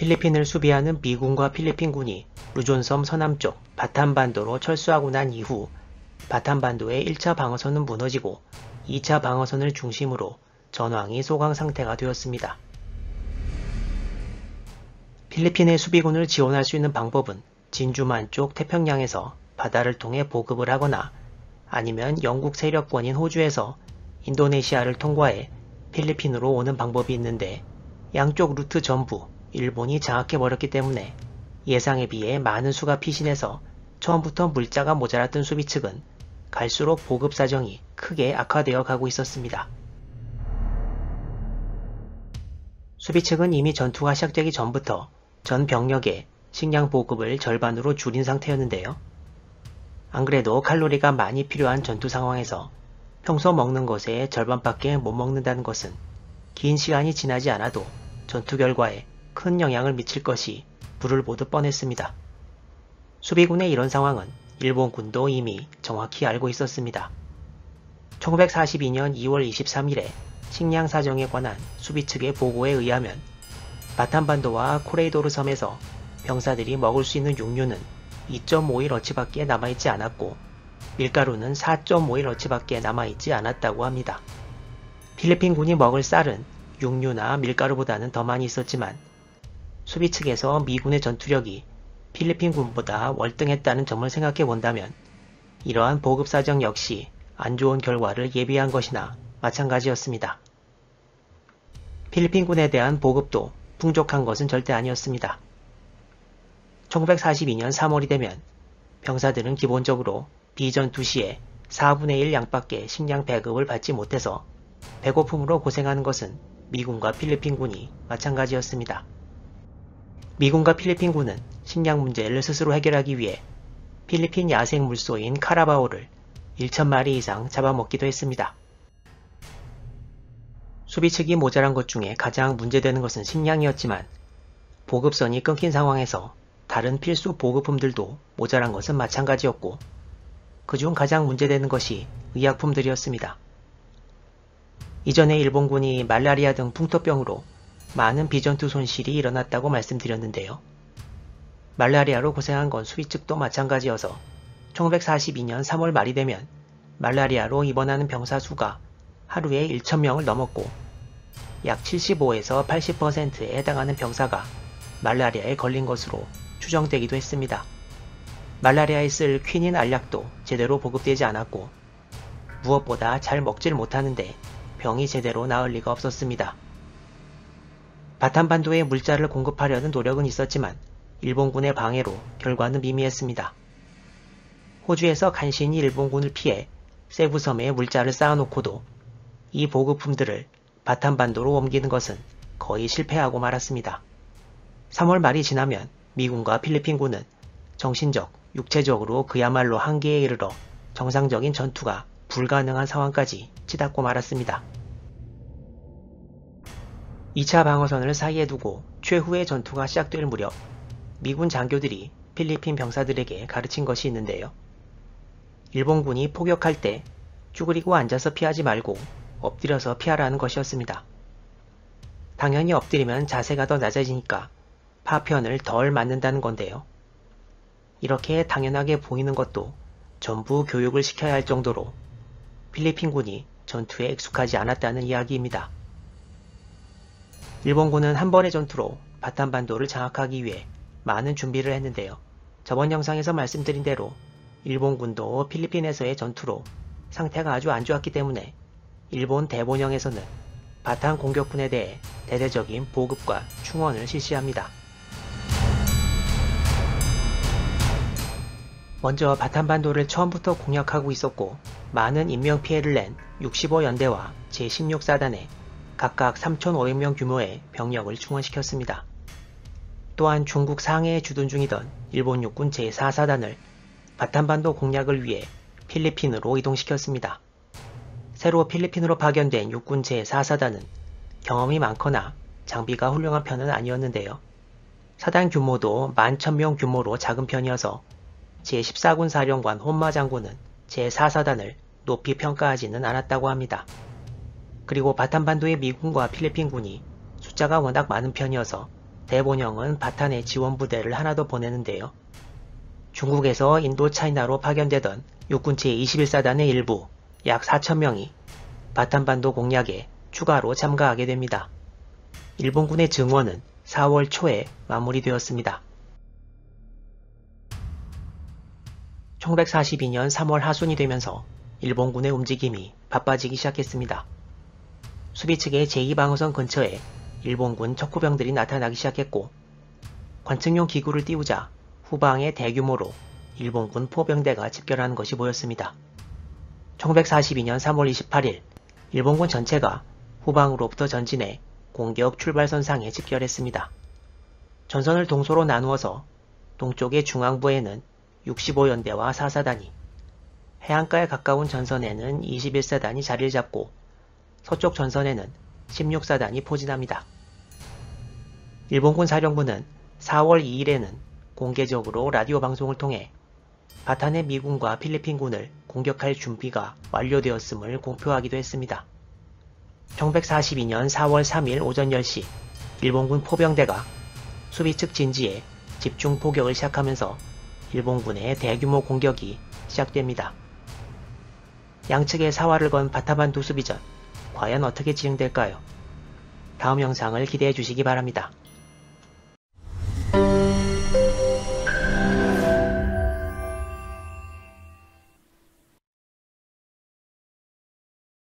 필리핀을 수비하는 미군과 필리핀군이 루존섬 서남쪽 바탄반도로 철수하고 난 이후 바탄반도의 1차 방어선은 무너지고 2차 방어선을 중심으로 전황이 소강 상태가 되었습니다. 필리핀의 수비군을 지원할 수 있는 방법은 진주만 쪽 태평양에서 바다를 통해 보급을 하거나 아니면 영국 세력권인 호주에서 인도네시아를 통과해 필리핀으로 오는 방법이 있는데 양쪽 루트 전부 일본이 장악해버렸기 때문에 예상에 비해 많은 수가 피신해서 처음부터 물자가 모자랐던 수비 측은 갈수록 보급 사정이 크게 악화되어 가고 있었습니다. 수비 측은 이미 전투가 시작되기 전부터 전 병력의 식량 보급을 절반으로 줄인 상태였는데요. 안 그래도 칼로리가 많이 필요한 전투 상황에서 평소 먹는 것의 절반밖에 못 먹는다는 것은 긴 시간이 지나지 않아도 전투 결과에 큰 영향을 미칠 것이 불을 보듯 뻔했습니다. 수비군의 이런 상황은 일본군도 이미 정확히 알고 있었습니다. 1942년 2월 23일에 식량 사정에 관한 수비 측의 보고에 의하면 바탄반도와 코레이도르 섬에서 병사들이 먹을 수 있는 육류는 2.5일 어치밖에 남아있지 않았고 밀가루는 4.5일 어치밖에 남아있지 않았다고 합니다. 필리핀군이 먹을 쌀은 육류나 밀가루보다는 더 많이 있었지만 수비 측에서 미군의 전투력이 필리핀군보다 월등했다는 점을 생각해 본다면 이러한 보급 사정 역시 안 좋은 결과를 예비한 것이나 마찬가지였습니다. 필리핀군에 대한 보급도 풍족한 것은 절대 아니었습니다. 1942년 3월이 되면 병사들은 기본적으로 비전투 시에 4분의 1 양밖에 식량 배급을 받지 못해서 배고픔으로 고생하는 것은 미군과 필리핀군이 마찬가지였습니다. 미군과 필리핀군은 식량 문제를 스스로 해결하기 위해 필리핀 야생 물소인 카라바오를 1,000마리 이상 잡아먹기도 했습니다. 수비 측이 모자란 것 중에 가장 문제되는 것은 식량이었지만 보급선이 끊긴 상황에서 다른 필수 보급품들도 모자란 것은 마찬가지였고 그중 가장 문제되는 것이 의약품들이었습니다. 이전에 일본군이 말라리아 등 풍토병으로 많은 비전투 손실이 일어났다고 말씀드렸는데요. 말라리아로 고생한 건 수비 측도 마찬가지여서 1942년 3월 말이 되면 말라리아로 입원하는 병사 수가 하루에 1,000명을 넘었고 약 75에서 80%에 해당하는 병사가 말라리아에 걸린 것으로 추정되기도 했습니다. 말라리아에 쓸 퀴닌 알약도 제대로 보급되지 않았고 무엇보다 잘 먹질 못하는데 병이 제대로 나을 리가 없었습니다. 바탄반도에 물자를 공급하려는 노력은 있었지만 일본군의 방해로 결과는 미미했습니다. 호주에서 간신히 일본군을 피해 세부섬에 물자를 쌓아놓고도 이 보급품들을 바탄반도로 옮기는 것은 거의 실패하고 말았습니다. 3월 말이 지나면 미군과 필리핀군은 정신적, 육체적으로 그야말로 한계에 이르러 정상적인 전투가 불가능한 상황까지 치닫고 말았습니다. 2차 방어선을 사이에 두고 최후의 전투가 시작될 무렵 미군 장교들이 필리핀 병사들에게 가르친 것이 있는데요. 일본군이 포격할 때 쭈그리고 앉아서 피하지 말고 엎드려서 피하라는 것이었습니다. 당연히 엎드리면 자세가 더 낮아지니까 파편을 덜 맞는다는 건데요. 이렇게 당연하게 보이는 것도 전부 교육을 시켜야 할 정도로 필리핀군이 전투에 익숙하지 않았다는 이야기입니다. 일본군은 한 번의 전투로 바탄반도를 장악하기 위해 많은 준비를 했는데요. 저번 영상에서 말씀드린 대로 일본군도 필리핀에서의 전투로 상태가 아주 안 좋았기 때문에 일본 대본영에서는 바탄 공격군에 대해 대대적인 보급과 충원을 실시합니다. 먼저 바탄반도를 처음부터 공략하고 있었고 많은 인명피해를 낸 65연대와 제16사단에 각각 3,500명 규모의 병력을 충원시켰습니다. 또한 중국 상해에 주둔 중이던 일본 육군 제4사단을 바탄반도 공략을 위해 필리핀으로 이동시켰습니다. 새로 필리핀으로 파견된 육군 제4사단은 경험이 많거나 장비가 훌륭한 편은 아니었는데요. 사단 규모도 11,000명 규모로 작은 편이어서 제14군 사령관 혼마 장군은 제4사단을 높이 평가하지는 않았다고 합니다. 그리고 바탄반도의 미군과 필리핀군이 숫자가 워낙 많은 편이어서 대본영은 바탄에 지원부대를 하나 더 보내는데요. 중국에서 인도차이나로 파견되던 육군 제21사단의 일부 약 4,000명이 바탄반도 공략에 추가로 참가하게 됩니다. 일본군의 증원은 4월 초에 마무리되었습니다. 1942년 3월 하순이 되면서 일본군의 움직임이 바빠지기 시작했습니다. 수비 측의 제2방어선 근처에 일본군 척후병들이 나타나기 시작했고 관측용 기구를 띄우자 후방에 대규모로 일본군 포병대가 집결하는 것이 보였습니다. 1942년 3월 28일 일본군 전체가 후방으로부터 전진해 공격 출발선상에 집결했습니다. 전선을 동소로 나누어서 동쪽의 중앙부에는 65연대와 4사단이, 해안가에 가까운 전선에는 21사단이 자리를 잡고 서쪽 전선에는 16사단이 포진합니다. 일본군 사령부는 4월 2일에는 공개적으로 라디오 방송을 통해 바탄의 미군과 필리핀군을 공격할 준비가 완료되었음을 공표하기도 했습니다. 1942년 4월 3일 오전 10시 일본군 포병대가 수비 측 진지에 집중 포격을 시작하면서 일본군의 대규모 공격이 시작됩니다. 양측의 사활을 건 바타반도 수비전, 과연 어떻게 진행될까요? 다음 영상을 기대해 주시기 바랍니다.